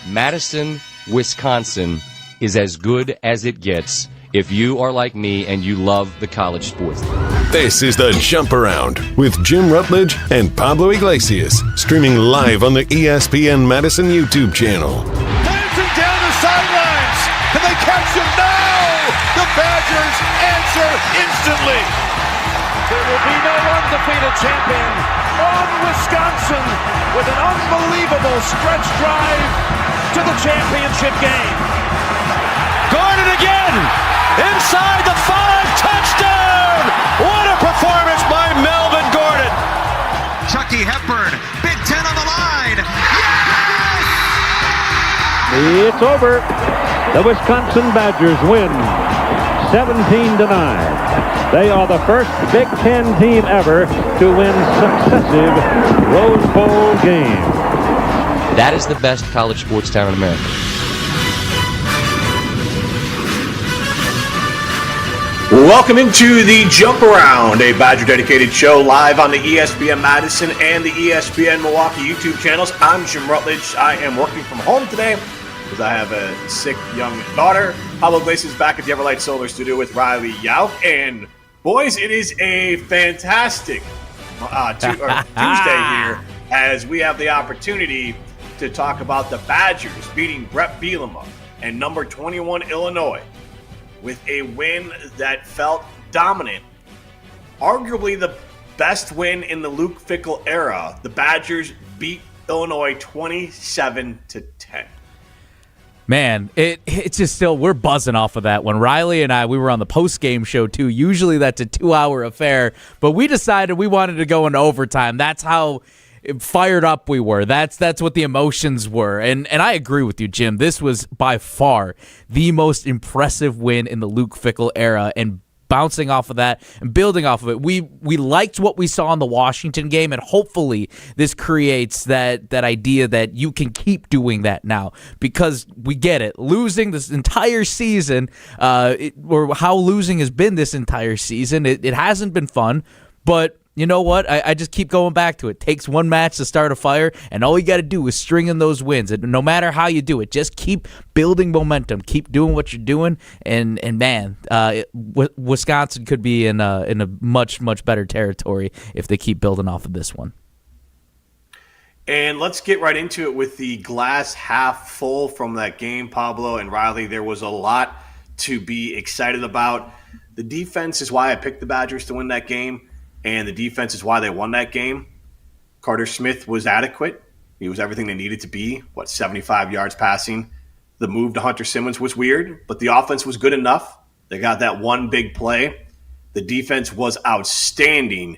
Madison, Wisconsin is as good as it gets if you are like me and you love the college sports. This is the Jump Around with Jim Rutledge and Pablo Iglesias, streaming live on the ESPN Madison YouTube channel. Dancing down the sidelines. Can they catch him? No! The Badgers answer instantly. There will be no undefeated champion on Wisconsin with an unbelievable stretch drive to the championship game. Gordon again! Inside the 5, touchdown! What a performance by Melvin Gordon! Chucky Hepburn, Big Ten on the line. Yes! It's over. The Wisconsin Badgers win 17-9. They are the first Big Ten team ever to win successive Rose Bowl games. That is the best college sports town in America. Welcome into the Jump Around, a Badger-dedicated show live on the ESPN Madison and the ESPN Milwaukee YouTube channels. I'm Jim Rutledge. I am working from home today because I have a sick young daughter. Pablo Iglesias back at the Everlight Solar Studio with Riley Yauk. And boys, it is a fantastic Tuesday here as we have the opportunity to talk about the Badgers beating Brett Bielema and number 21 Illinois with a win that felt dominant. Arguably the best win in the Luke Fickell era. The Badgers beat Illinois 27-10. Man, it's just still, we're buzzing off of that. When Riley and we were on the post-game show too. Usually that's a 2-hour affair, but we decided we wanted to go into overtime. That's how fired up we were. That's what the emotions were. And I agree with you, Jim. This was by far the most impressive win in the Luke Fickell era, and bouncing off of that and building off of it. We liked what we saw in the Washington game, and hopefully this creates that idea that you can keep doing that now, because we get it. Losing this entire season, or how losing has been this entire season, it hasn't been fun, but you know what? I just keep going back to it. It takes one match to start a fire, and all you got to do is string in those wins. And no matter how you do it, just keep building momentum. Keep doing what you're doing, and man, Wisconsin could be in a much, much better territory if they keep building off of this one. And let's get right into it with the glass half full from that game, Pablo and Riley. There was a lot to be excited about. The defense is why I picked the Badgers to win that game. And the defense is why they won that game. Carter Smith was adequate. He was everything they needed to be. 75 yards passing. The move to Hunter Simmons was weird, but the offense was good enough. They got that one big play. The defense was outstanding.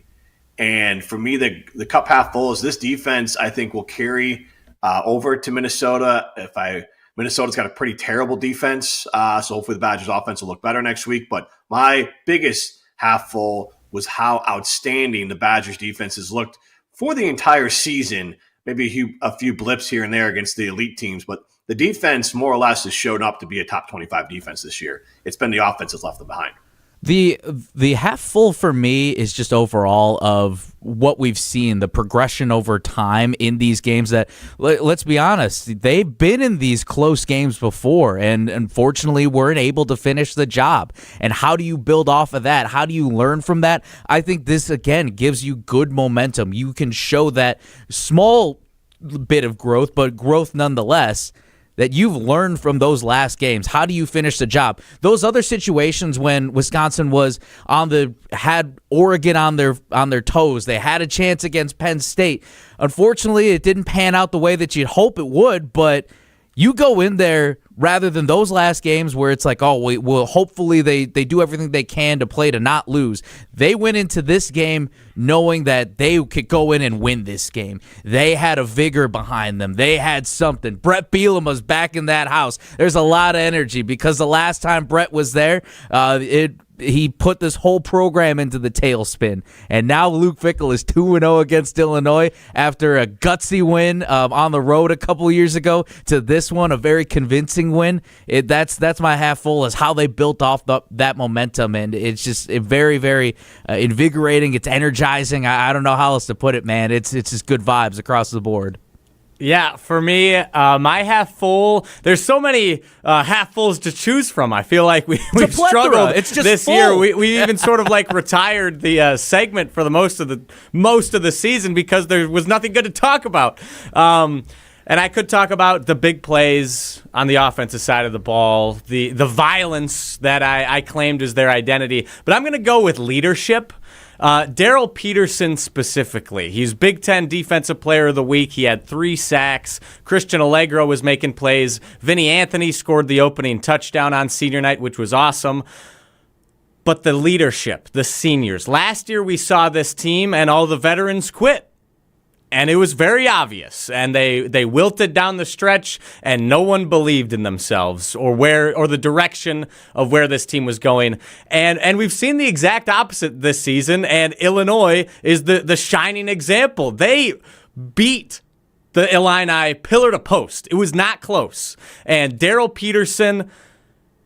And for me, the cup half full is this defense, I think, will carry over to Minnesota. Minnesota's got a pretty terrible defense, so hopefully the Badgers offense will look better next week. But my biggest half full was how outstanding the Badgers defense has looked for the entire season. Maybe a few blips here and there against the elite teams, but the defense more or less has shown up to be a top 25 defense this year. It's been the offense that's left them behind. The half full for me is just overall of what we've seen, the progression over time in these games that, let's be honest, they've been in these close games before and unfortunately weren't able to finish the job. And how do you build off of that? How do you learn from that? I think this, again, gives you good momentum. You can show that small bit of growth, but growth nonetheless, that you've learned from those last games. How do you finish the job? Those other situations when Wisconsin was had Oregon on their toes, they had a chance against Penn State. Unfortunately, it didn't pan out the way that you'd hope it would, but you go in there rather than those last games where it's like, well, hopefully they do everything they can to play to not lose. They went into this game knowing that they could go in and win this game. They had a vigor behind them. They had something. Brett Bielema's back in that house. There's a lot of energy because the last time Brett was there, he put this whole program into the tailspin. And now Luke Fickell is 2-0 against Illinois after a gutsy win on the road a couple years ago to this one, a very convincing win. That's my half full, is how they built off that momentum. And it's just very, very invigorating. It's energizing. I don't know how else to put it, man. It's just good vibes across the board. Yeah, for me, my half full, there's so many half fulls to choose from. I feel like we've struggled it's just this full. year. We even sort of like retired the segment for the most of the season because there was nothing good to talk about. And I could talk about the big plays on the offensive side of the ball, the violence that I claimed as their identity. But I'm going to go with leadership. Darryl Peterson specifically. He's Big Ten Defensive Player of the Week. He had 3 sacks. Christian Allegro was making plays. Vinny Anthony scored the opening touchdown on senior night, which was awesome. But the leadership, the seniors. Last year we saw this team and all the veterans quit. And it was very obvious, and they wilted down the stretch, and no one believed in themselves or the direction of where this team was going. And we've seen the exact opposite this season, and Illinois is the shining example. They beat the Illini pillar to post. It was not close. And Darryl Peterson,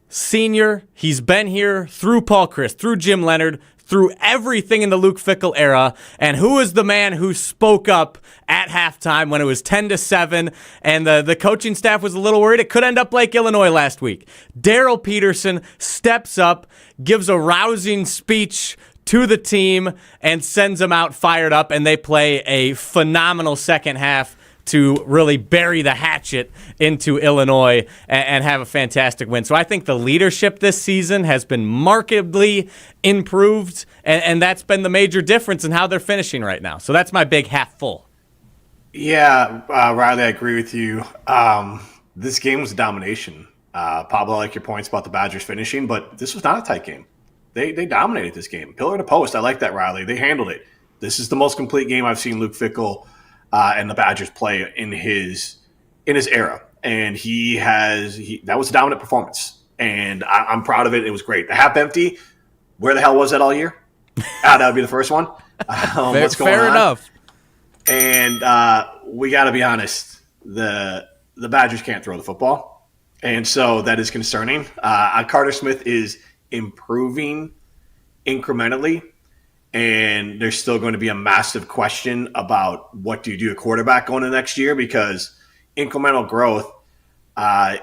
senior, he's been here through Paul Chryst, through Jim Leonard, through everything in the Luke Fickell era, and who was the man who spoke up at halftime when it was 10-7, and the coaching staff was a little worried it could end up like Illinois last week. Darryl Peterson steps up, gives a rousing speech to the team, and sends them out fired up, and they play a phenomenal second half to really bury the hatchet into Illinois and have a fantastic win. So I think the leadership this season has been markedly improved, and that's been the major difference in how they're finishing right now. So that's my big half full. Yeah, Riley, I agree with you. This game was a domination. Pablo, I like your points about the Badgers finishing, but this was not a tight game. They dominated this game. Pillar to post, I like that, Riley. They handled it. This is the most complete game I've seen Luke Fickell and the Badgers play in his era, and that was a dominant performance, and I'm proud of it. It was great. The half empty, where the hell was that all year? That would be the first one. What's going on? Fair enough. And we got to be honest, the Badgers can't throw the football, and so that is concerning. Carter Smith is improving incrementally. And there's still going to be a massive question about what do you do at quarterback going into next year, because incremental growth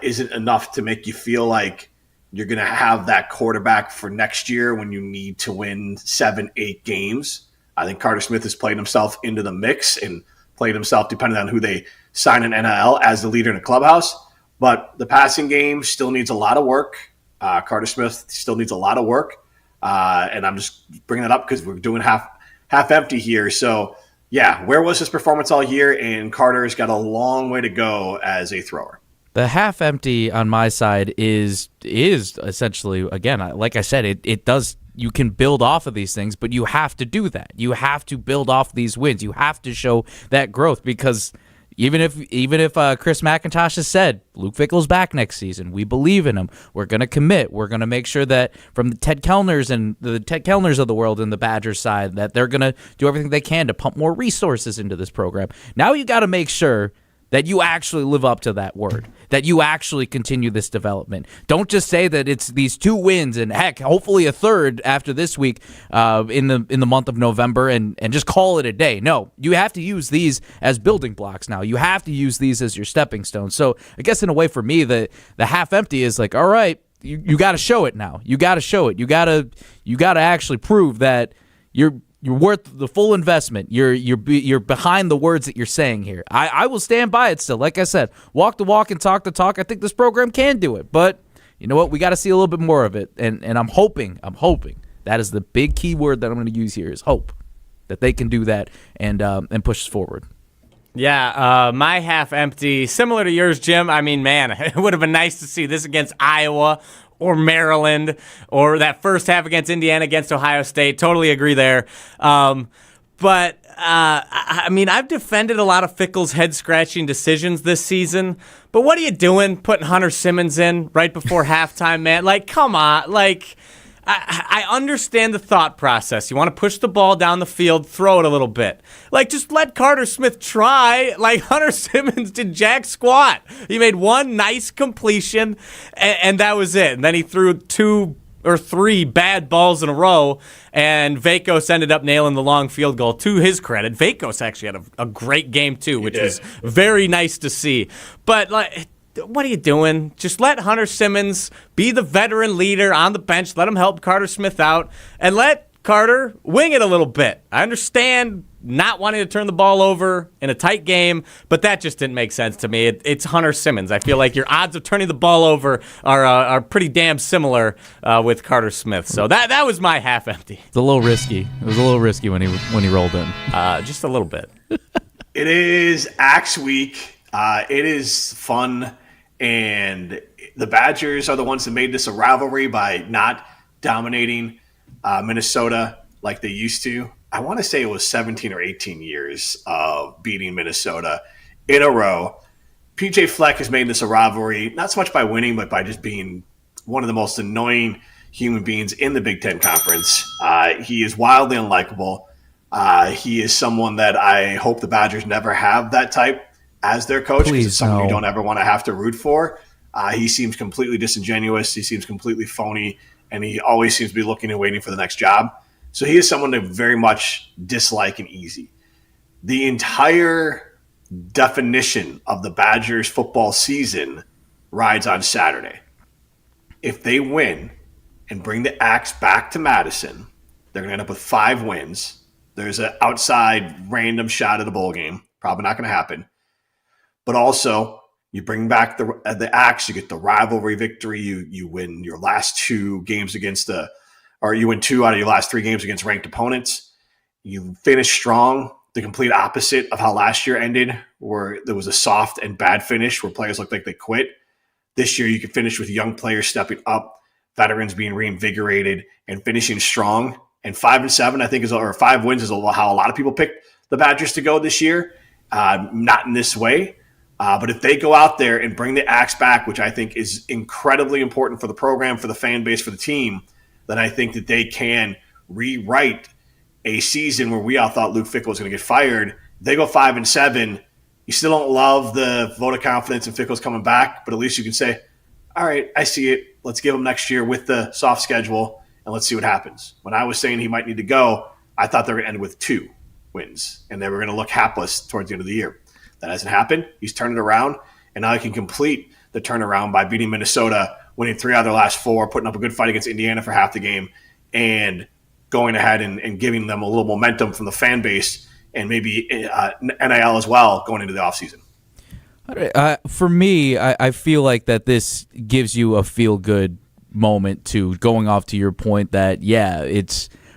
isn't enough to make you feel like you're going to have that quarterback for next year when you need to win 7-8 games. I think Carter Smith has played himself into the mix and played himself, depending on who they sign in NIL, as the leader in the clubhouse. But the passing game still needs a lot of work. Carter Smith still needs a lot of work. And I'm just bringing that up because we're doing half empty here. So, yeah, where was his performance all year? And Carter's got a long way to go as a thrower. The half empty on my side is essentially, again, like I said, it does. You can build off of these things, but you have to do that. You have to build off these wins. You have to show that growth, because even if Chris McIntosh has said Luke Fickell's back next season, we believe in him. We're going to commit. We're going to make sure that from the Ted Kellners and the Ted Kellners of the world and the Badgers side, that they're going to do everything they can to pump more resources into this program. Now you got to make sure that you actually live up to that word, that you actually continue this development. Don't just say that it's these 2 wins and, heck, hopefully a third after this week in the month of November and just call it a day. No, you have to use these as building blocks now. You have to use these as your stepping stones. So I guess in a way for me, the half empty is like, all right, you got to show it now. You got to show it. You got to actually prove that you're worth the full investment. You're behind the words that you're saying here. I will stand by it still. Like I said, walk the walk and talk the talk. I think this program can do it. But you know what? We got to see a little bit more of it. And I'm hoping that is the big key word that I'm going to use here, is hope, that they can do that and push us forward. Yeah, my half empty, similar to yours, Jim. I mean, man, it would have been nice to see this against Iowa or Maryland, or that first half against Indiana, against Ohio State. Totally agree there. But I mean, I've defended a lot of Fickell's head-scratching decisions this season. But what are you doing putting Hunter Simmons in right before halftime, man? Like, come on. Like, I understand the thought process. You want to push the ball down the field, throw it a little bit. Like, just let Carter Smith try. Like, Hunter Simmons did jack squat. He made one nice completion, and that was it. And then he threw 2 or 3 bad balls in a row, and Vakos ended up nailing the long field goal. To his credit, Vakos actually had a great game too, which was very nice to see. But what are you doing? Just let Hunter Simmons be the veteran leader on the bench. Let him help Carter Smith out, and let Carter wing it a little bit. I understand not wanting to turn the ball over in a tight game, but that just didn't make sense to me. It's Hunter Simmons. I feel like your odds of turning the ball over are pretty damn similar with Carter Smith. So that was my half empty. It's a little risky. It was a little risky when he rolled in. Just a little bit. It is Axe Week. It is fun, and the Badgers are the ones that made this a rivalry by not dominating Minnesota like they used to. I want to say it was 17 or 18 years of beating Minnesota in a row. PJ Fleck has made this a rivalry, not so much by winning, but by just being one of the most annoying human beings in the Big Ten Conference. He is wildly unlikable. He is someone that I hope the Badgers never have that type as their coach, because it's someone you don't ever want to have to root for. He seems completely disingenuous. He seems completely phony, and he always seems to be looking and waiting for the next job. So he is someone to very much dislike and easy. The entire definition of the Badgers football season rides on Saturday. If they win and bring the Axe back to Madison, they're going to end up with 5 wins. There's an outside random shot at a bowl game. Probably not going to happen. But also, you bring back the Axe, you get the rivalry victory. You win your last 2 games or you win 2 out of your last 3 games against ranked opponents. You finish strong, the complete opposite of how last year ended, where there was a soft and bad finish where players looked like they quit. This year, you can finish with young players stepping up, veterans being reinvigorated, and finishing strong. And 5-7, I think, or 5 wins is how a lot of people picked the Badgers to go this year. Not in this way. But if they go out there and bring the Axe back, which I think is incredibly important for the program, for the fan base, for the team, then I think that they can rewrite a season where we all thought Luke Fickell was going to get fired. They go 5-7. You still don't love the vote of confidence in Fickell's coming back, but at least you can say, all right, I see it. Let's give him next year with the soft schedule, and let's see what happens. When I was saying he might need to go, I thought they were going to end with 2 wins, and they were going to look hapless towards the end of the year. That hasn't happened. He's turned it around, and now he can complete the turnaround by beating Minnesota, winning 3 out of their last 4, putting up a good fight against Indiana for half the game, and going ahead and giving them a little momentum from the fan base and maybe NIL as well going into the offseason. For me, I feel like that this gives you a feel-good moment to going off to your point that,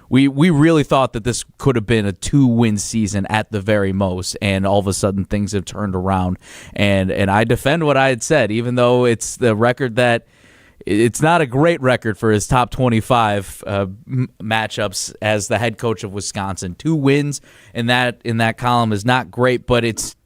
we really thought that this could have been a 2-win season at the very most, and all of a sudden things have turned around. And I defend what I had said, even though it's the record that it's not a great record for his top 25 matchups as the head coach of Wisconsin. 2 wins in that column is not great, but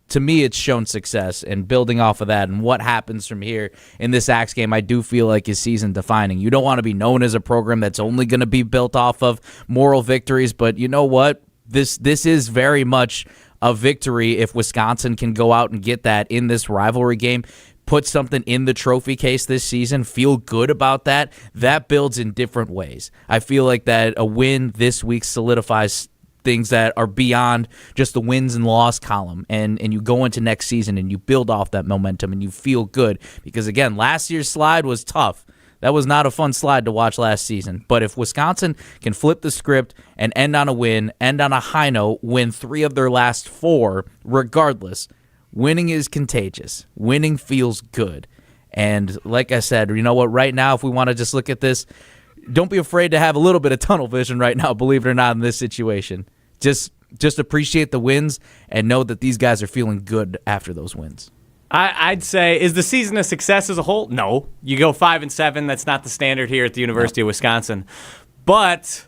to me, it's shown success, and building off of that and what happens from here in this Axe game, I do feel like is season defining. You don't want to be known as a program that's only going to be built off of moral victories, but you know what? This is very much a victory if Wisconsin can go out and get that in this rivalry game, put something in the trophy case this season, feel good about that. That builds in different ways. I feel like that a win this week solidifies things that are beyond just the wins and loss column, and you go into next season and you build off that momentum and you feel good, because again, last year's slide was tough. That was not a fun slide to watch last season. But if Wisconsin can flip the script and end on a win, end on a high note, win 3 of their last 4, regardless, winning is contagious. Winning feels good. And like I said, you know what, right now, if we want to just look at this, don't be afraid to have a little bit of tunnel vision right now, believe it or not, in this situation. Just appreciate the wins and know that these guys are feeling good after those wins. I'd say, is the season a success as a whole? No. You go 5-7. That's not the standard here at the University of Wisconsin. But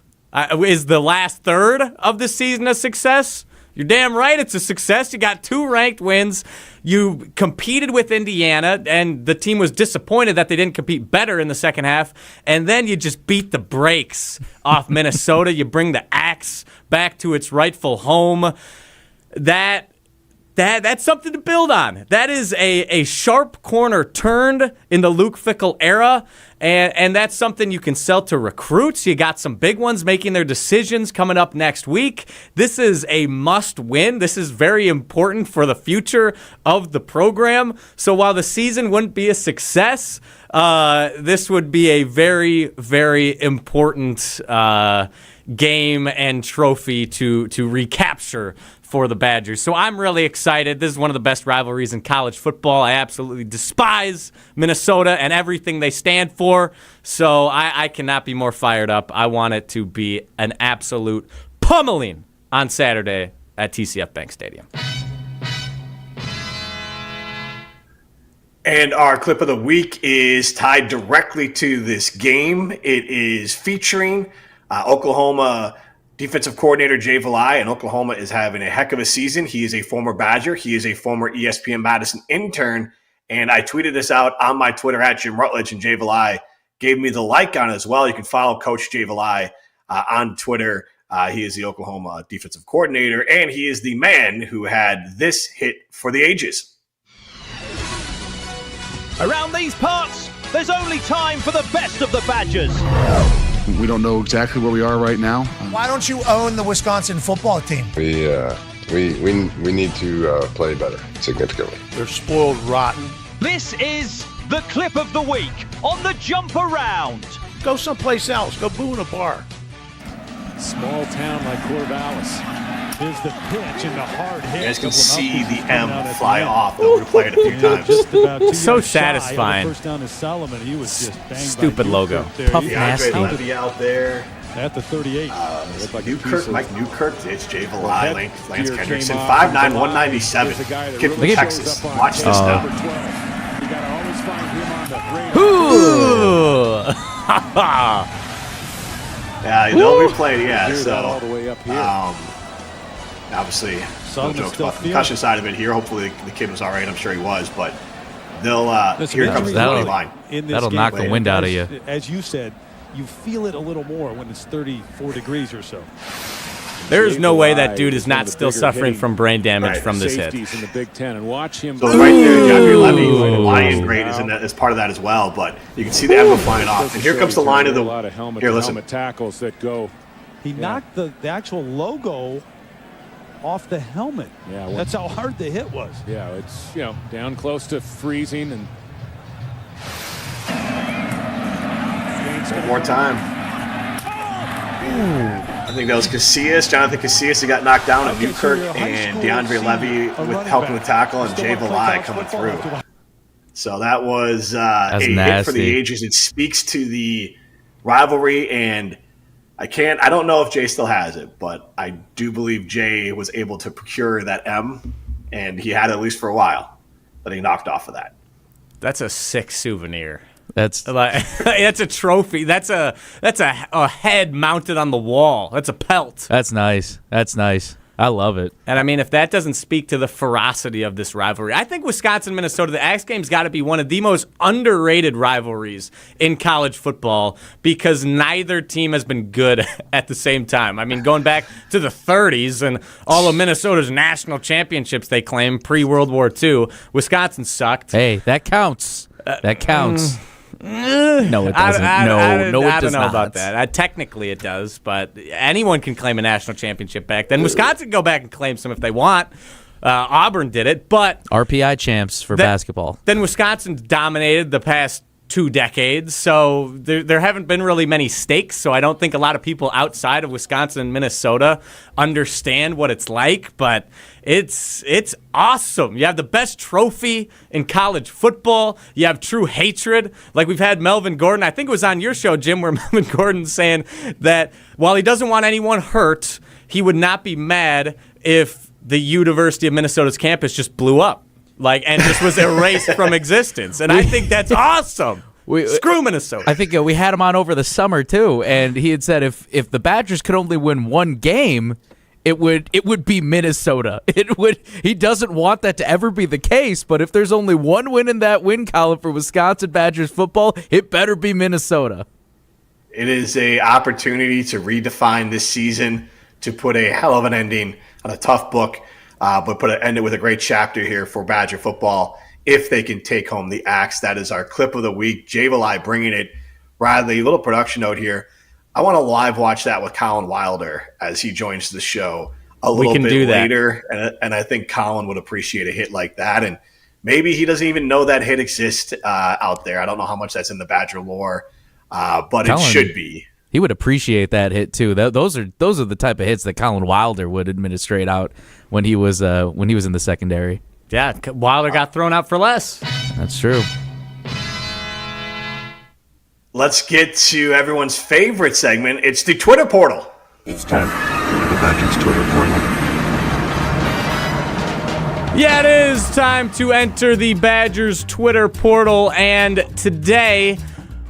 is the last third of the season a success? You're damn right it's a success. You got 2 ranked wins. You competed with Indiana, and the team was disappointed that they didn't compete better in the second half. And then you just beat the brakes off Minnesota. You bring the Axe back to its rightful home. That that's something to build on. That is a sharp corner turned in the Luke Fickell era, and that's something you can sell to recruits. You got some big ones making their decisions coming up next week. This is a must-win. This is very important for the future of the program. So while the season wouldn't be a success, this would be a very, very important game and trophy to recapture for the Badgers. So I'm really excited. This is one of the best rivalries in college football. I absolutely despise Minnesota and everything they stand for. So I cannot be more fired up. I want it to be an absolute pummeling on Saturday at TCF Bank Stadium. And our clip of the week is tied directly to this game. It is featuring Oklahoma defensive coordinator Jay Vilai, and Oklahoma is having a heck of a season. He is a former Badger. He is a former ESPN Madison intern. And I tweeted this out on my Twitter at Jim Rutledge, and Jay Vilai gave me the like on it as well. You can follow Coach Jay Vilai on Twitter. He is the Oklahoma defensive coordinator, and he is the man who had this hit for the ages. Around these parts, there's only time for the best of the Badgers. We don't know exactly where we are right now. Why don't you own the Wisconsin football team? We need to play better significantly. They're spoiled rotten. This is the clip of the week on the Jump Around. Go someplace else. Go boo in a bar. Small town like Corvallis. Here's the pitch and the hard hit. You guys can see the M fly off. We're going to play it a few times. So satisfying. First down to Solomon. He was just banged. Stupid logo. Puff nasty. Levy out there. At the 38. Mike Newkirk. It's Jay Vilai. Lance Kendrickson. 5'9", 197. Kid from Texas. Watch this now. You got to always find him on the break. Yeah, they'll be played, yeah. So, all the way up here. Obviously, no jokes about the concussion side of it here. Hopefully, the kid was all right. I'm sure he was, but they'll. Here comes the money line. That'll knock the wind out of you. As you said, you feel it a little more when it's 34 degrees or so. There is no way that dude is not still suffering from brain damage from this hit. In the Big Ten, and watch him. So right there, DeAndre Levy, the Lion grade is part of that as well. But you can see the emblem flying off, and here comes the line of the. Here, listen. Helmet tackles that go. He knocked the actual logo off the helmet. Yeah, that's how hard the hit was. Yeah, it's down close to freezing and. One more time. I think that was Casillas, Jonathan Casillas, who got knocked down, and Newkirk and DeAndre Levy with helping with tackle, and Jay Vilai coming through. So that was a hit for the ages. It speaks to the rivalry, and I don't know if Jay still has it, but I do believe Jay was able to procure that M, and he had it at least for a while, but he knocked off of that. That's a sick souvenir. That's a trophy. That's a head mounted on the wall. That's a pelt. That's nice. I love it. And I mean, if that doesn't speak to the ferocity of this rivalry, I think Wisconsin-Minnesota, the Axe Game's got to be one of the most underrated rivalries in college football because neither team has been good at the same time. I mean, going back to the 30s and all of Minnesota's national championships they claim pre-World War II, Wisconsin sucked. Hey, that counts. That counts. No, it doesn't. I it don't does know not. about that. Technically, it does, but anyone can claim a national championship back then. Wisconsin can go back and claim some if they want. Auburn did it, but RPI champs for basketball. Then Wisconsin dominated the past 2 decades, so there haven't been really many stakes, so I don't think a lot of people outside of Wisconsin and Minnesota understand what it's like, but it's awesome. You have the best trophy in college football. You have true hatred. Like we've had Melvin Gordon. I think it was on your show, Jim, where Melvin Gordon's saying that while he doesn't want anyone hurt, he would not be mad if the University of Minnesota's campus just blew up. And just was erased from existence. And I think that's awesome. Screw Minnesota. I think we had him on over the summer, too, and he had said if the Badgers could only win one game, it would be Minnesota. He doesn't want that to ever be the case, but if there's only one win in that win column for Wisconsin Badgers football, it better be Minnesota. It is an opportunity to redefine this season, to put a hell of an ending on a tough book. but end it with a great chapter here for Badger football. If they can take home the axe, that is our clip of the week. Vilai bringing it. Riley, a little production note here. I want to live watch that with Collin Wilder as he joins the show a little bit later. And I think Collin would appreciate a hit like that. And maybe he doesn't even know that hit exists out there. I don't know how much that's in the Badger lore, but Collin, it should be. He would appreciate that hit too. Those are the type of hits that Collin Wilder would administrate out when he was in the secondary. Yeah, Wilder got thrown out for less. That's true. Let's get to everyone's favorite segment. It's the Twitter portal. It's time for the Badgers Twitter portal. Yeah, it is time to enter the Badgers Twitter portal, and today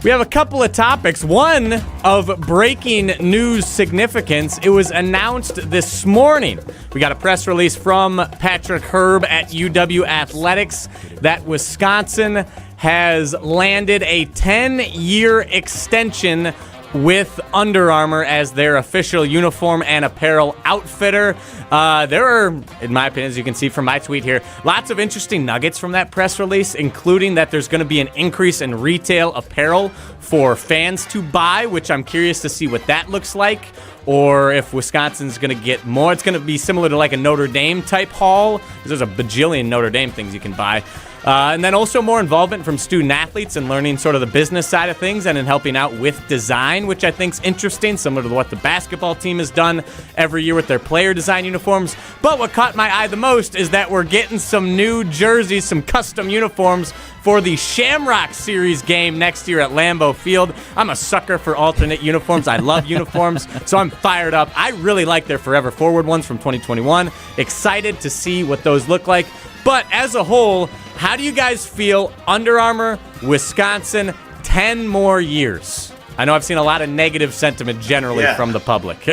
we have a couple of topics. One of breaking news significance. It was announced this morning. We got a press release from Patrick Herb at UW Athletics that Wisconsin has landed a 10-year extension with Under Armour as their official uniform and apparel outfitter. There are, in my opinion, as you can see from my tweet here, lots of interesting nuggets from that press release, including that there's going to be an increase in retail apparel for fans to buy, which I'm curious to see what that looks like, or if Wisconsin's going to get more. It's going to be similar to like a Notre Dame type haul, because there's a bajillion Notre Dame things you can buy. And then also more involvement from student athletes and learning sort of the business side of things and in helping out with design, which I think is interesting, similar to what the basketball team has done every year with their player design uniforms. But what caught my eye the most is that we're getting some new jerseys, some custom uniforms for the Shamrock Series game next year at Lambeau Field. I'm a sucker for alternate uniforms. I love uniforms, so I'm fired up. I really like their Forever Forward ones from 2021. Excited to see what those look like. But as a whole, how do you guys feel Under Armour, Wisconsin, 10 more years? I know I've seen a lot of negative sentiment generally from the public.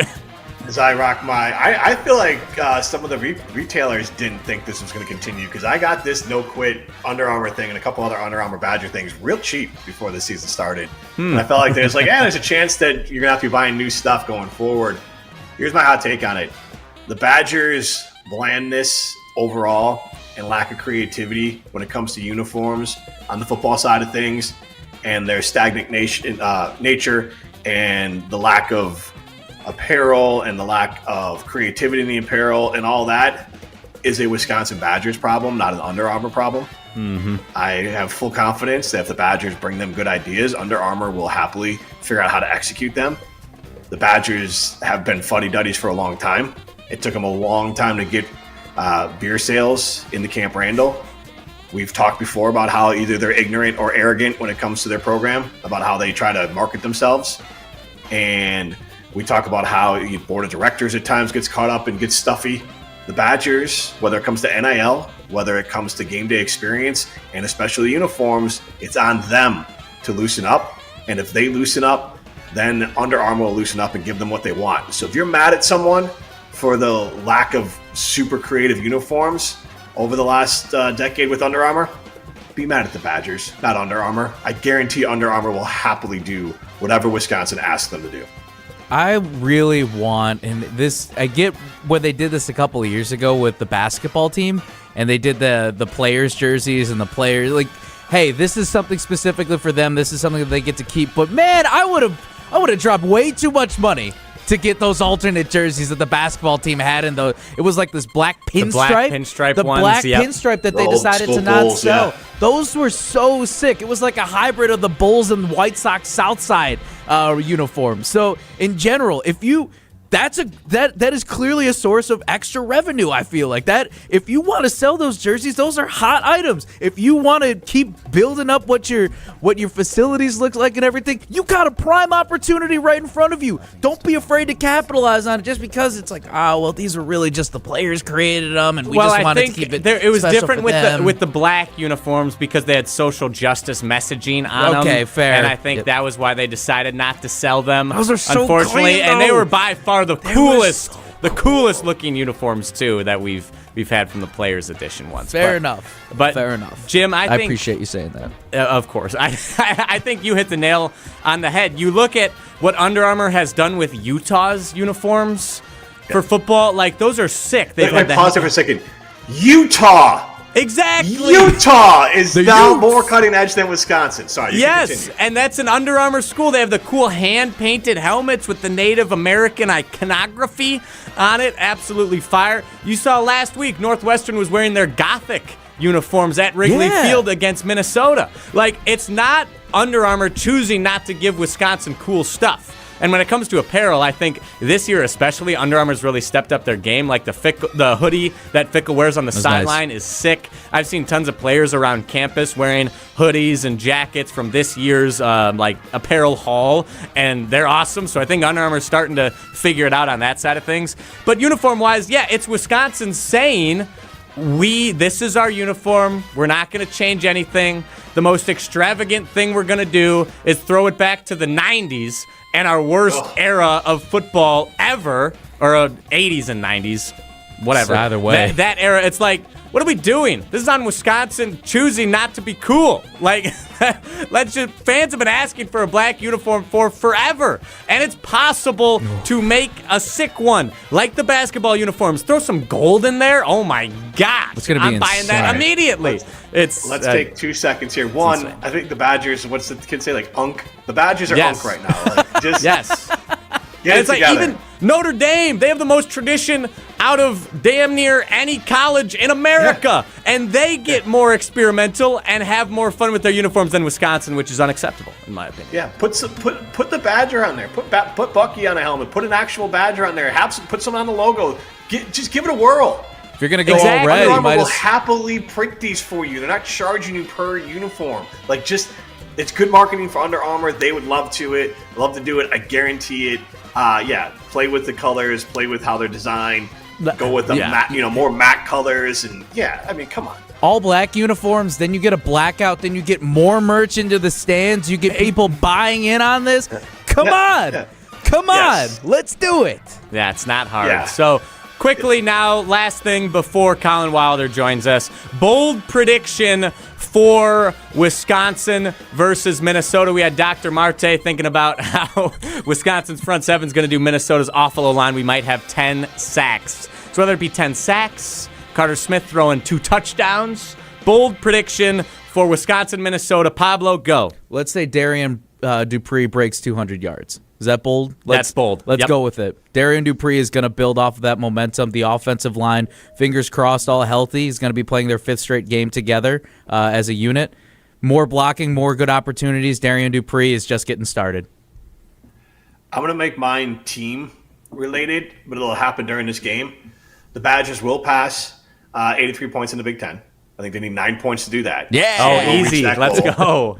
As I rock I feel like some of the retailers didn't think this was going to continue, because I got this no-quit Under Armour thing and a couple other Under Armour Badger things real cheap before the season started. And I felt like there's a chance that you're going to have to be buying new stuff going forward. Here's my hot take on it. The Badgers' blandness overall and lack of creativity when it comes to uniforms on the football side of things, and their stagnant nature and the lack of apparel and the lack of creativity in the apparel and all that is a Wisconsin Badgers problem, not an Under Armour problem. Mm-hmm. I have full confidence that if the Badgers bring them good ideas, Under Armour will happily figure out how to execute them. The Badgers have been fuddy-duddies for a long time. It took them a long time to get beer sales into Camp Randall. We've talked before about how either they're ignorant or arrogant when it comes to their program, about how they try to market themselves. And we talk about how the board of directors at times gets caught up and gets stuffy. The Badgers, whether it comes to NIL, whether it comes to game day experience, and especially uniforms, it's on them to loosen up. And if they loosen up, then Under Armour will loosen up and give them what they want. So if you're mad at someone for the lack of super creative uniforms over the last decade with Under Armour, be mad at the Badgers, not Under Armour. I guarantee Under Armour will happily do whatever Wisconsin asks them to do. I really want, and this, I get when they did this a couple of years ago with the basketball team, and they did the players' jerseys and the players, like, hey, this is something specifically for them. This is something that they get to keep. But man, I would have dropped way too much money to get those alternate jerseys that the basketball team had in it was like this black pinstripe. The black pinstripe that they decided to not sell. Yeah. Those were so sick. It was like a hybrid of the Bulls and White Sox Southside uniforms. So in general, if you that is clearly a source of extra revenue, I feel like. That if you want to sell those jerseys, those are hot items. If you want to keep building up what your facilities look like and everything, you got a prime opportunity right in front of you. Don't be afraid to capitalize on it just because it's like, these are really just the players created them and we just wanted to keep it it was different with with the black uniforms because they had social justice messaging on them. Okay, fair. And I think that was why they decided not to sell them. Those are so unfortunately, clean, and they were by far the coolest looking uniforms too that we've had from the Players Edition ones. Fair enough. Jim, I think, appreciate you saying that. Of course, I think you hit the nail on the head. You look at what Under Armour has done with Utah's uniforms. for football. Like, those are sick. Pause there for a second. Utah. Exactly. Utah is now more cutting edge than Wisconsin. Sorry. Yes, and that's an Under Armour school. They have the cool hand-painted helmets with the Native American iconography on it. Absolutely fire. You saw last week Northwestern was wearing their Gothic uniforms at Wrigley Field against Minnesota. Like, it's not Under Armour choosing not to give Wisconsin cool stuff. And when it comes to apparel, I think this year especially, Under Armour's really stepped up their game. Like the hoodie that Fickell wears on the sideline is sick. I've seen tons of players around campus wearing hoodies and jackets from this year's apparel haul, and they're awesome. So I think Under Armour's starting to figure it out on that side of things. But uniform-wise, it's Wisconsin saying, this is our uniform. We're not going to change anything. The most extravagant thing we're going to do is throw it back to the 90s and our worst era of football ever, or 80s and 90s, whatever. Either way. That era, it's like, what are we doing? This is on Wisconsin choosing not to be cool. Like, fans have been asking for a black uniform for forever. And it's possible to make a sick one. Like the basketball uniforms. Throw some gold in there. Oh, my gosh. It's gonna be I'm buying that immediately. Let's take 2 seconds here. One, I think the Badgers, what's the kid say, like unk? The Badgers are unk right now. Like, just yes. It's like even Notre Dame, they have the most tradition out of damn near any college in America. And they get more experimental and have more fun with their uniforms than Wisconsin, which is unacceptable, in my opinion. Yeah, put the Badger on there. Put Bucky on a helmet. Put an actual Badger on there. Put some on the logo. Just give it a whirl. If you're going to go all red, Under Armour will happily print these for you. They're not charging you per uniform. It's good marketing for Under Armour. They would love to do it. I guarantee it. Play with the colors, play with how they're designed, go with the matte, more matte colors, and come on. All black uniforms, then you get a blackout, then you get more merch into the stands, you get people buying in on this. Come on, let's do it. Yeah, it's not hard. Yeah. So quickly now, last thing before Collin Wilder joins us, bold prediction for Wisconsin versus Minnesota. We had Dr. Marte thinking about how Wisconsin's front seven is going to do Minnesota's awful O-line. We might have 10 sacks. So whether it be 10 sacks, Carter Smith throwing 2 touchdowns, bold prediction for Wisconsin, Minnesota. Pablo, go. Let's say Darrion Dupree breaks 200 yards. Is that bold? That's bold. Let's go with it. Darrion Dupree is going to build off of that momentum. The offensive line, fingers crossed, all healthy. He's going to be playing their 5th straight game together as a unit. More blocking, more good opportunities. Darrion Dupree is just getting started. I'm going to make mine team-related, but it'll happen during this game. The Badgers will pass 83 points in the Big Ten. I think they need 9 points to do that. Yeah, easy. Let's go.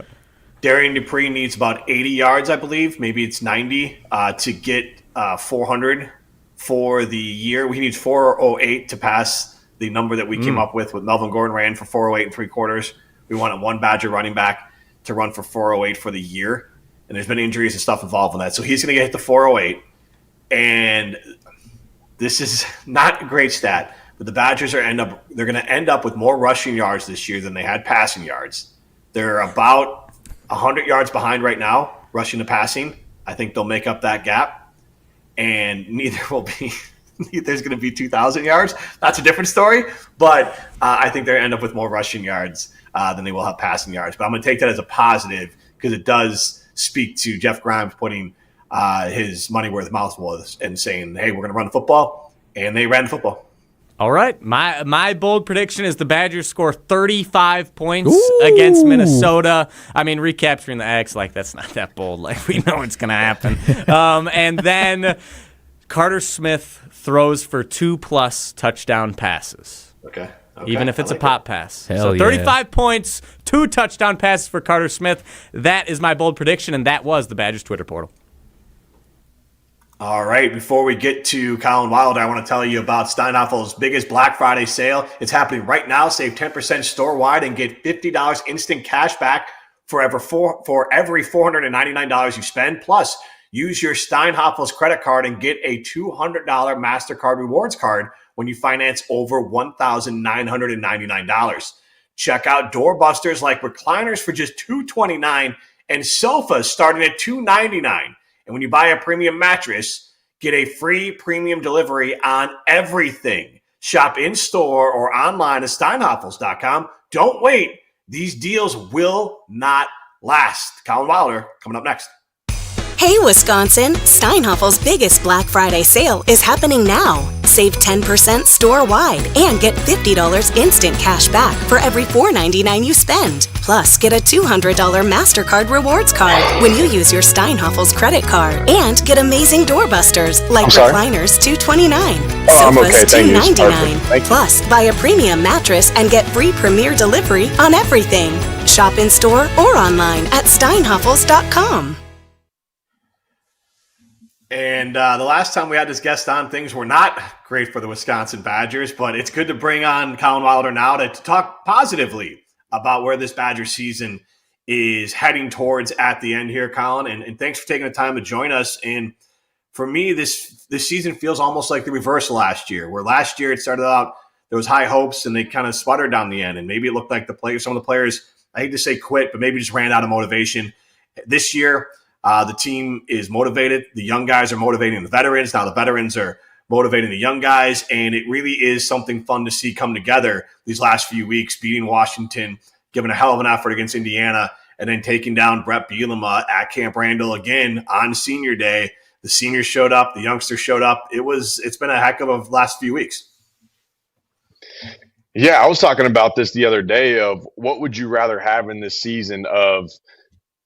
Darrion Dupree needs about 80 yards, I believe. Maybe it's 90 to get 400 for the year. He needs 408 to pass the number that we came up with Melvin Gordon ran for 408 and 3/4. We wanted one Badger running back to run for 408 for the year. And there's been injuries and stuff involved in that. So he's going to get the 408. And this is not a great stat, but the Badgers they're going to end up with more rushing yards this year than they had passing yards. They're about 100 yards behind right now, rushing to passing. I think they'll make up that gap, and neither's going to be 2,000 yards. That's a different story, but I think they'll end up with more rushing yards than they will have passing yards. But I'm going to take that as a positive because it does speak to Jeff Grimes putting his money where his mouth was and saying, hey, we're going to run the football, and they ran the football. All right. My bold prediction is the Badgers score 35 points against Minnesota. I mean, recapturing the X, that's not that bold. We know it's going to happen. And then Carter Smith throws for 2+ touchdown passes. Okay. Even if it's a pop pass. Hell so 35 points, 2 touchdown passes for Carter Smith. That is my bold prediction, and that was the Badgers Twitter portal. All right, before we get to Collin Wilder, I want to tell you about Steinhoffel's biggest Black Friday sale. It's happening right now. Save 10% store-wide and get $50 instant cash back for every $499 you spend. Plus, use your Steinhoffel's credit card and get a $200 MasterCard rewards card when you finance over $1,999. Check out doorbusters like recliners for just $229 and sofas starting at $299. And when you buy a premium mattress, get a free premium delivery on everything. Shop in-store or online at steinhoffels.com. Don't wait. These deals will not last. Collin Wilder coming up next. Hey, Wisconsin! Steinhoffel's biggest Black Friday sale is happening now. Save 10% store-wide and get $50 instant cash back for every $4.99 you spend. Plus, get a $200 MasterCard rewards card when you use your Steinhoffel's credit card. And get amazing doorbusters like recliners $229, sofas $299. Plus, buy a premium mattress and get free premier delivery on everything. Shop in-store or online at steinhoffels.com. And the last time we had this guest on, things were not great for the Wisconsin Badgers, but it's good to bring on Collin Wilder now to talk positively about where this Badger season is heading towards at the end here, Collin. And thanks for taking the time to join us. And for me, this season feels almost like the reverse of last year, where last year it started out, there was high hopes, and they kind of sputtered down the end. And maybe it looked like some of the players, I hate to say quit, but maybe just ran out of motivation. This year, the team is motivated. The young guys are motivating the veterans. Now the veterans are motivating the young guys, and it really is something fun to see come together these last few weeks, beating Washington, giving a hell of an effort against Indiana, and then taking down Brett Bielema at Camp Randall again on Senior Day. The seniors showed up. The youngsters showed up. It's been a heck of a last few weeks. Yeah, I was talking about this the other day of what would you rather have in this season of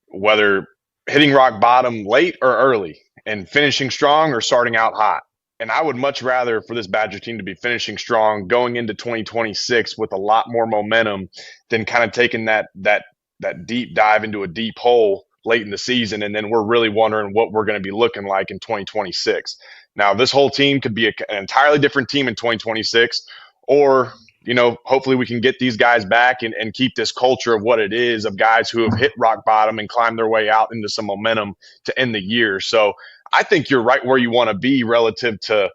whether hitting rock bottom late or early and finishing strong or starting out hot. And I would much rather for this Badger team to be finishing strong going into 2026 with a lot more momentum than kind of taking that deep dive into a deep hole late in the season. And then we're really wondering what we're going to be looking like in 2026. Now, this whole team could be an entirely different team in 2026, or hopefully we can get these guys back and keep this culture of what it is of guys who have hit rock bottom and climbed their way out into some momentum to end the year. So I think you're right where you want to be relative to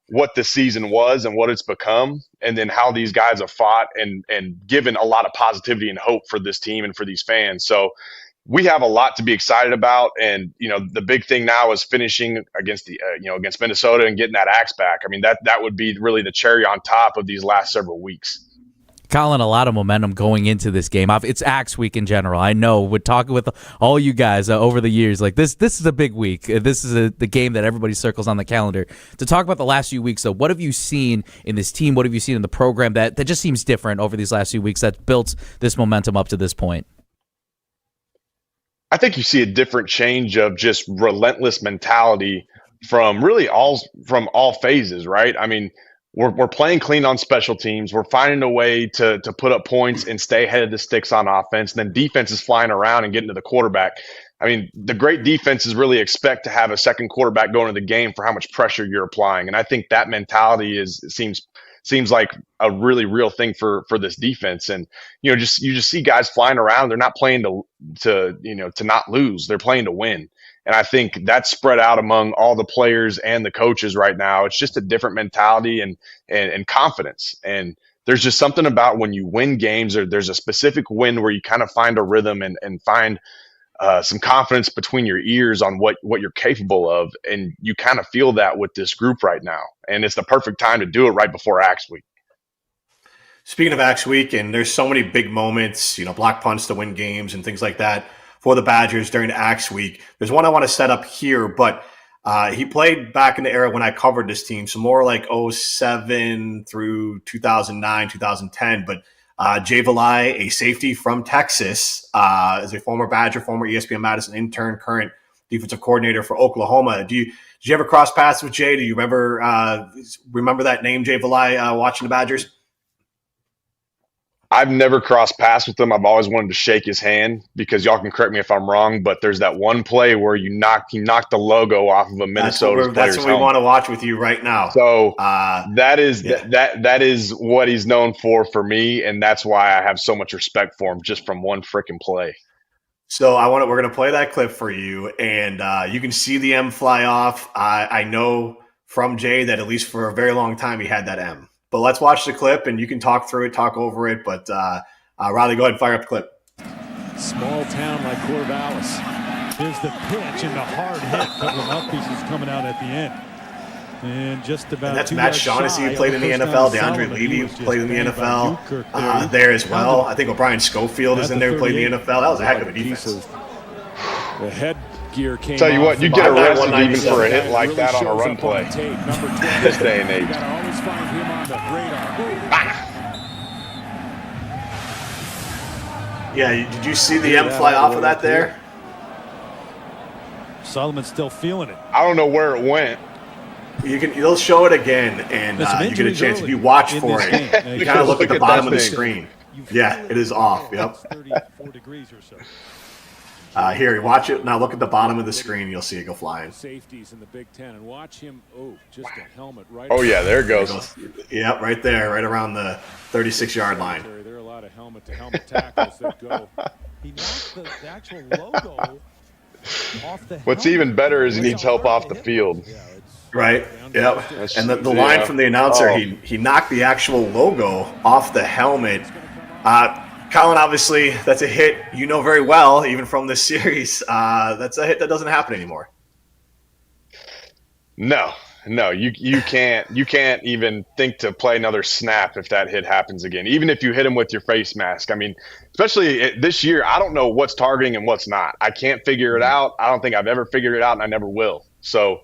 what the season was and what it's become, and then how these guys have fought and given a lot of positivity and hope for this team and for these fans. So we have a lot to be excited about. And, the big thing now is finishing against against Minnesota and getting that axe back. I mean, that would be really the cherry on top of these last several weeks. Collin, a lot of momentum going into this game. It's Axe Week in general. I know. We're talking with all you guys over the years. Like this is a big week. This is the game that everybody circles on the calendar. To talk about the last few weeks, though, what have you seen in this team? What have you seen in the program that just seems different over these last few weeks that built this momentum up to this point? I think you see a different change of just relentless mentality from really all phases, right? I mean, we're playing clean on special teams. We're finding a way to put up points and stay ahead of the sticks on offense. And then defense is flying around and getting to the quarterback. I mean, the great defenses really expect to have a second quarterback going into the game for how much pressure you're applying. And I think that mentality seems like a really real thing for this defense. And, you just see guys flying around. They're not playing to not lose. They're playing to win. And I think that's spread out among all the players and the coaches right now. It's just a different mentality and confidence. And there's just something about when you win games, or there's a specific win where you kind of find a rhythm and find some confidence between your ears on what you're capable of. And you kind of feel that with this group right now. And it's the perfect time to do it right before Axe Week. Speaking of Axe Week, and there's so many big moments, block punts to win games and things like that for the Badgers during Axe Week. There's one I want to set up here, but he played back in the era when I covered this team, so more like 07 through 2009, 2010. But Jay Vilai, a safety from Texas, is a former Badger, former ESPN Madison intern, current defensive coordinator for Oklahoma. Did you ever cross paths with Jay? Do you remember that name, Jay Vilai, watching the Badgers? I've never crossed paths with him. I've always wanted to shake his hand, because y'all can correct me if I'm wrong, but there's that one play where he knocked the logo off of a Minnesota player's That's what we want to watch with you right now. So that is what he's known for me, and that's why I have so much respect for him, just from one freaking play. So we're going to play that clip for you, and you can see the M fly off. I know from Jay that at least for a very long time he had that M. But let's watch the clip, and you can talk through it, talk over it. But Riley, go ahead and fire up the clip. Small town like Corvallis. Here's the pitch and the hard hit. Couple of mouthpieces coming out at the end. And just about and that's Matt Shaughnessy, who played in the NFL. DeAndre Levy played in the NFL there as well. I think O'Brien Schofield is in there, played in the NFL. That was a heck of a defense. The headgear came Tell you what, you get arrested even for a hit That like really that on a shows run up on play. the tape. Number 20. This day and age. You gotta always find him on the radar. Yeah, did you see the M fly off of that there? Solomon's still feeling it. I don't know where it went. You'll show it again, and you get a chance. If you watch for it, you kind of look at the bottom of the screen. Yeah, it is off. Yep. 34 degrees or so. Here, watch it. Now look at the bottom of the screen. You'll see it go flying. Safeties in the Big Ten, and watch him. Oh, just a helmet right. Oh yeah, there it goes. Yep, right there, right around the 36-yard line. There are a lot of helmet-to-helmet tackles that go. He knocked the actual logo off the. What's even better is he needs help off the field. Right. Yep. And the line from the announcer, he knocked the actual logo off the helmet. Collin, obviously, that's a hit you know very well, even from this series. That's a hit that doesn't happen anymore. No, you can't even think to play another snap if that hit happens again. Even if you hit him with your face mask. I mean, especially this year, I don't know what's targeting and what's not. I can't figure it out. I don't think I've ever figured it out, and I never will. So,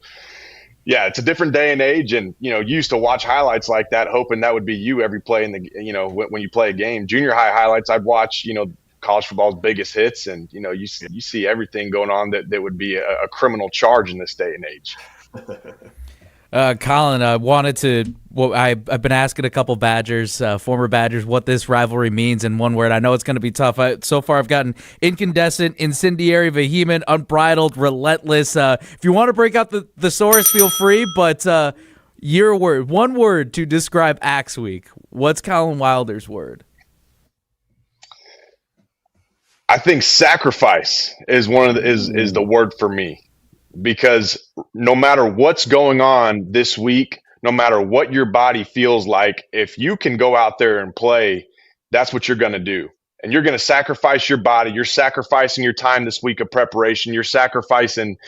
yeah, it's a different day and age, and you used to watch highlights like that, hoping that would be you every play in the when you play a game. Junior high highlights, I'd watch college football's biggest hits, and you see everything going on that would be a criminal charge in this day and age. Collin, I wanted to. Well, I've been asking a couple Badgers, former Badgers, what this rivalry means in one word. I know it's going to be tough. So far, I've gotten incandescent, incendiary, vehement, unbridled, relentless. If you want to break out the thesaurus, feel free. But your word, one word to describe Axe Week. What's Collin Wilder's word? I think sacrifice is is the word for me. Because no matter what's going on this week, no matter what your body feels like, if you can go out there and play, that's what you're going to do. And you're going to sacrifice your body. You're sacrificing your time this week of preparation. You're sacrificing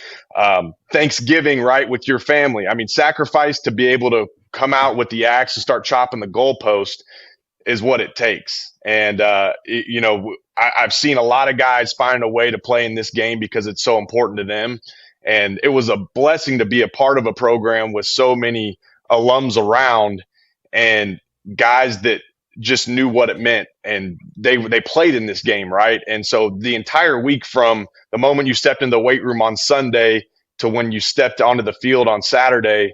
Thanksgiving, right, with your family. I mean, sacrifice to be able to come out with the axe and start chopping the goalpost is what it takes. And, I've seen a lot of guys find a way to play in this game because it's so important to them. And it was a blessing to be a part of a program with so many alums around and guys that just knew what it meant. And they played in this game, right? And so the entire week, from the moment you stepped in the weight room on Sunday to when you stepped onto the field on Saturday,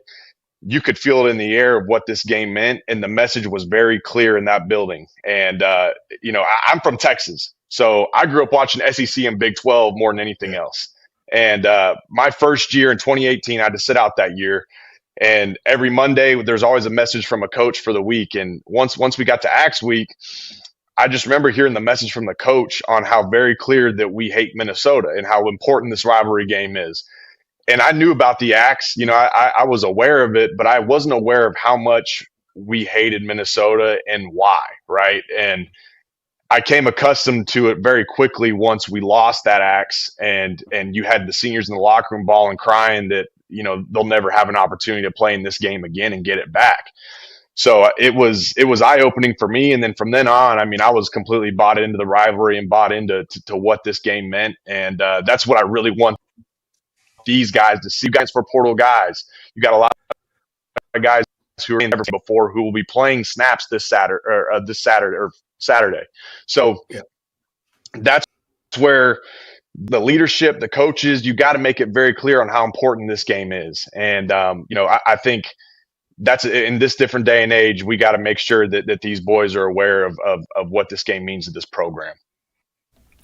you could feel it in the air of what this game meant. And the message was very clear in that building. And, I'm from Texas, so I grew up watching SEC and Big 12 more than anything else. And my first year in 2018, I had to sit out that year. And every Monday, there's always a message from a coach for the week. And once we got to Axe Week, I just remember hearing the message from the coach on how very clear that we hate Minnesota and how important this rivalry game is. And I knew about the Axe. I was aware of it, but I wasn't aware of how much we hated Minnesota and why, right? And I came accustomed to it very quickly once we lost that axe, and you had the seniors in the locker room bawling, crying that they'll never have an opportunity to play in this game again and get it back. So it was eye-opening for me, and then from then on, I mean, I was completely bought into the rivalry and bought into to what this game meant, and that's what I really want these guys to see. Guys for portal guys, you got a lot of guys who are never before who will be playing snaps this Saturday. So that's where the leadership, the coaches, you got to make it very clear on how important this game is. And, I think that's in this different day and age, we got to make sure that these boys are aware of what this game means to this program.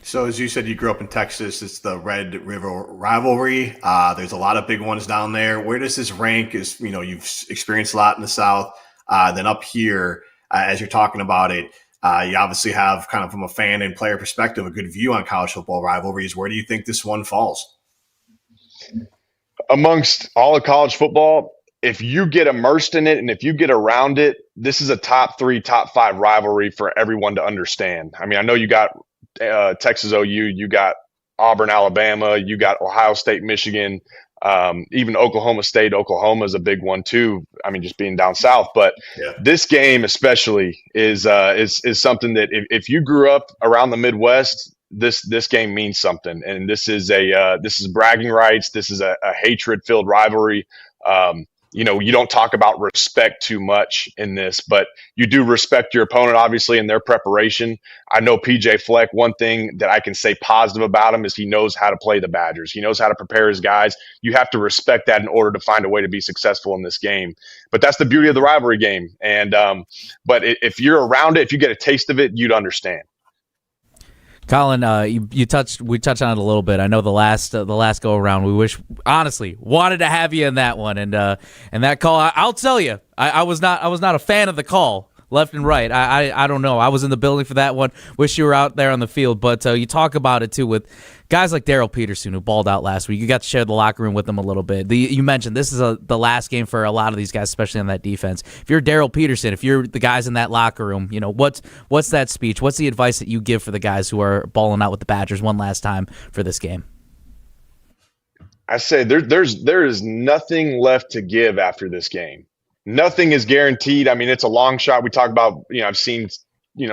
So as you said, you grew up in Texas. It's the Red River rivalry. There's a lot of big ones down there. Where does this rank? You've experienced a lot in the South. Then up here, as you're talking about it, you obviously have, kind of from a fan and player perspective, a good view on college football rivalries. Where do you think this one falls? Amongst all of college football, if you get immersed in it and if you get around it, this is a top 3, top 5 rivalry for everyone to understand. I mean, I know you got Texas OU, you got Auburn, Alabama, you got Ohio State, Michigan, Even Oklahoma State, Oklahoma is a big one too. I mean, just being down south. But this game especially is something that if you grew up around the Midwest, this game means something. And this is bragging rights. This is a hatred-filled rivalry. You don't talk about respect too much in this, but you do respect your opponent, obviously, in their preparation. I know PJ Fleck, one thing that I can say positive about him is he knows how to play the Badgers. He knows how to prepare his guys. You have to respect that in order to find a way to be successful in this game. But that's the beauty of the rivalry game. And but if you're around it, if you get a taste of it, you'd understand. Collin, we touched on it a little bit. I know the last go around, we wanted to have you in that one, and that call. I'll tell you, I was not a fan of the call, left and right. I don't know. I was in the building for that one. Wish you were out there on the field, but you talk about it too with guys like Darryl Peterson, who balled out last week. You got to share the locker room with them a little bit. You mentioned this is the last game for a lot of these guys, especially on that defense. If you're Darryl Peterson, if you're the guys in that locker room, what's that speech? What's the advice that you give for the guys who are balling out with the Badgers one last time for this game? I say there is nothing left to give after this game. Nothing is guaranteed. I mean, it's a long shot. We talk about, I've seen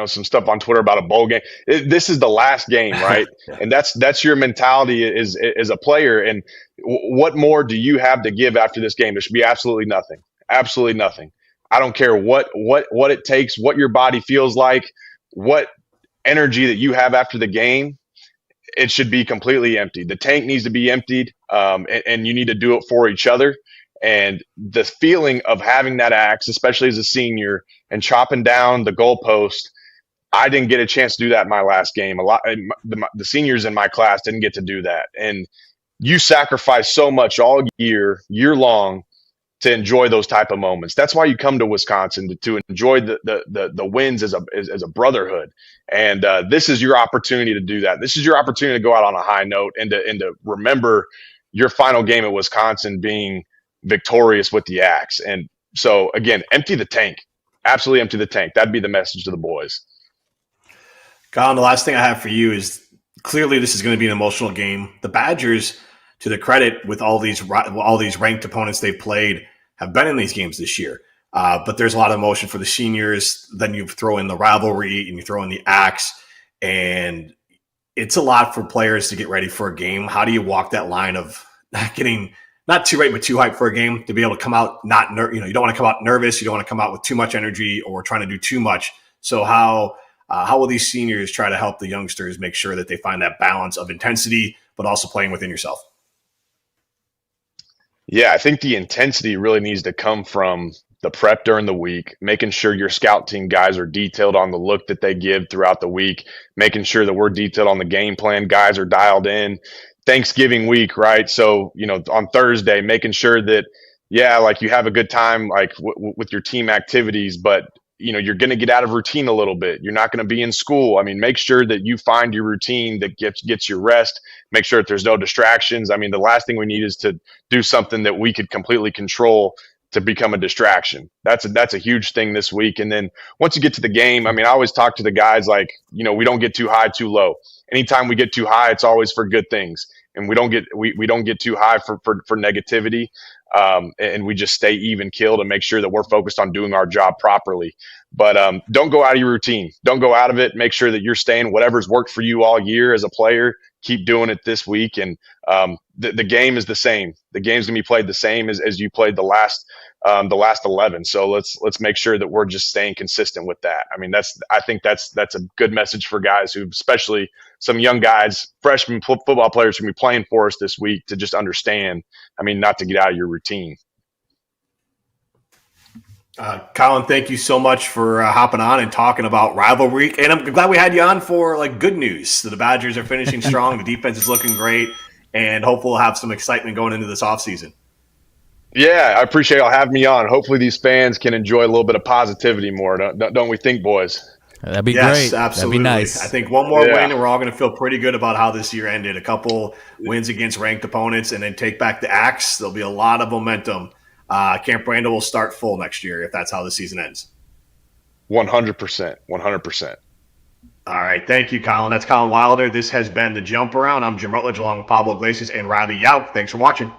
some stuff on Twitter about a bowl game. This is the last game, right? And that's your mentality as a player. And what more do you have to give after this game? There should be absolutely nothing. Absolutely nothing. I don't care what it takes, what your body feels like, what energy that you have after the game. It should be completely empty. The tank needs to be emptied, and you need to do it for each other. And the feeling of having that axe, especially as a senior, and chopping down the goalpost, I didn't get a chance to do that in my last game. The seniors in my class didn't get to do that. And you sacrifice so much all year long to enjoy those type of moments. That's why you come to Wisconsin, to enjoy the wins as a brotherhood. And this is your opportunity to do that. This is your opportunity to go out on a high note and to remember your final game at Wisconsin being victorious with the axe. And so again, empty the tank. Absolutely empty the tank. That'd be the message to the boys. Collin, the last thing I have for you is clearly this is going to be an emotional game. The Badgers, to their credit, with all these ranked opponents they've played, have been in these games this year. But there's a lot of emotion for the seniors. Then you throw in the rivalry and you throw in the axe, and it's a lot for players to get ready for a game. How do you walk that line of getting not too right, but too hyped for a game, to be able to come out you don't want to come out nervous. You don't want to come out with too much energy or trying to do too much. So how will these seniors try to help the youngsters make sure that they find that balance of intensity, but also playing within yourself? Yeah, I think the intensity really needs to come from the prep during the week, making sure your scout team guys are detailed on the look that they give throughout the week, making sure that we're detailed on the game plan, guys are dialed in. Thanksgiving week, right? So, on Thursday, making sure that, like you have a good time, like with your team activities, but you're going to get out of routine a little bit. You're not going to be in school. I mean, make sure that you find your routine that gets your rest. Make sure that there's no distractions. I mean, the last thing we need is to do something that we could completely control to become a distraction. That's a huge thing this week. And then once you get to the game, I mean, I always talk to the guys like, we don't get too high, too low. Anytime we get too high, it's always for good things. And we don't get too high for negativity. And we just stay even killed and make sure that we're focused on doing our job properly. But don't go out of your routine. Don't go out of it. Make sure that you're staying whatever's worked for you all year as a player. Keep doing it this week. And the game is the same. The game's gonna be played the same as you played the last 11. So let's make sure that we're just staying consistent with that. I mean, I think that's a good message for guys who, especially some young guys, freshman football players who will be playing for us this week, to just understand. I mean, not to get out of your routine. Collin, thank you so much for hopping on and talking about rivalry. And I'm glad we had you on for good news. So the Badgers are finishing strong. The defense is looking great, and hopefully we'll have some excitement going into this offseason. Yeah, I appreciate y'all having me on. Hopefully these fans can enjoy a little bit of positivity more. Don't we think, boys? That'd be great. Yes, absolutely. That'd be nice. I think one more win and we're all going to feel pretty good about how this year ended. A couple wins against ranked opponents and then take back the axe. There'll be a lot of momentum. Camp Randall will start full next year if that's how the season ends. 100%. 100%. All right. Thank you, Collin. That's Collin Wilder. This has been The Jump Around. I'm Jim Rutledge along with Pablo Iglesias and Riley Yao. Thanks for watching.